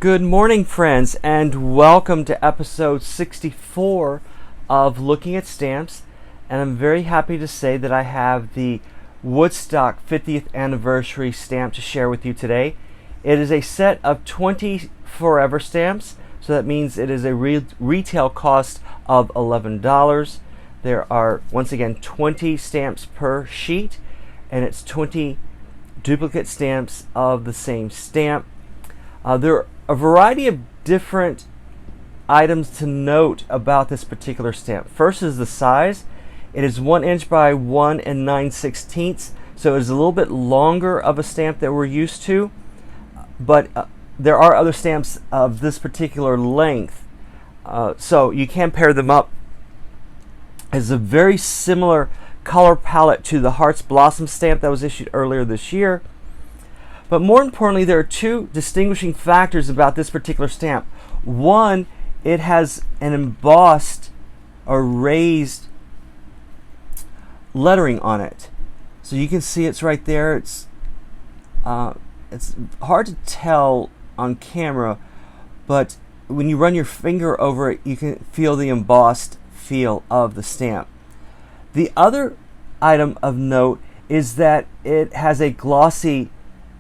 Good morning, friends, and welcome to episode 64 of Looking at Stamps. And I'm very happy to say that I have the Woodstock 50th anniversary stamp to share with you today. It is a set of 20 forever stamps, so that means it is a retail cost of $11. There are, once again, 20 stamps per sheet, and it's 20 duplicate stamps of the same stamp. There are a variety of different items to note about this particular stamp. First is the size. It is 1 inch by 1 9/16, so it's a little bit longer of a stamp that we're used to, but there are other stamps of this particular length, so you can pair them up. It's a very similar color palette to the Hearts Blossom stamp that was issued earlier this year. But more importantly, there are two distinguishing factors about this particular stamp. One, it has an embossed or raised lettering on it. So you can see it's right there. It's hard to tell on camera, but when you run your finger over it, you can feel the embossed feel of the stamp. The other item of note is that it has a glossy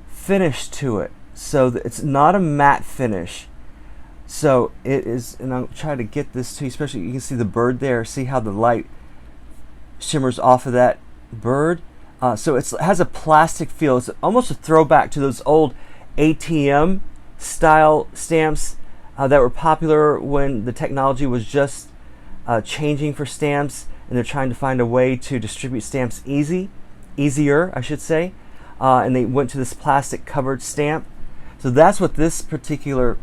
finish to it, so it's not a matte finish. So it is, and I'll try to get this to you, especially you can see the bird there. See how the light shimmers off of that bird. So it has a plastic feel. It's almost a throwback to those old ATM style stamps that were popular when the technology was just changing for stamps, and they're trying to find a way to distribute stamps easier, I should say. And they went to this plastic covered stamp. So that's what this particular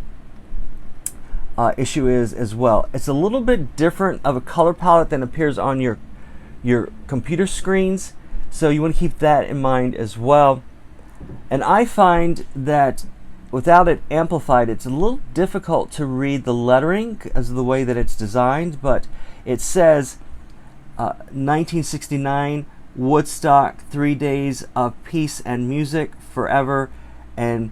issue is as well. It's a little bit different of a color palette than appears on your computer screens, so you want to keep that in mind as well. And I find that without it amplified, it's a little difficult to read the lettering because of the way that it's designed, but it says 1969 Woodstock, 3 days of peace and music forever, and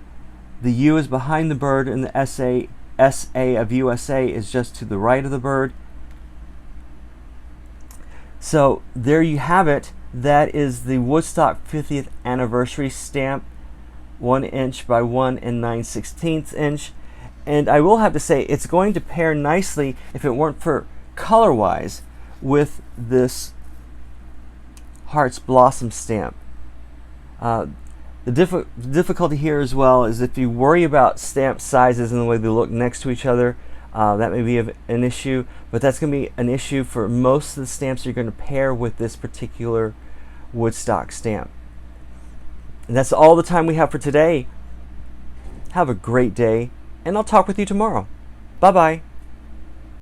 the U is behind the bird, and the SA of USA is just to the right of the bird. So there you have it. That is the Woodstock 50th anniversary stamp, 1 inch by 1 9/16 inch. And I will have to say, it's going to pair nicely, if it weren't for color-wise, with this Hearts Blossom stamp. The difficulty here as well is if you worry about stamp sizes and the way they look next to each other, that may be an issue, but that's going to be an issue for most of the stamps you're going to pair with this particular Woodstock stamp. And that's all the time we have for today. Have a great day, and I'll talk with you tomorrow. Bye-bye.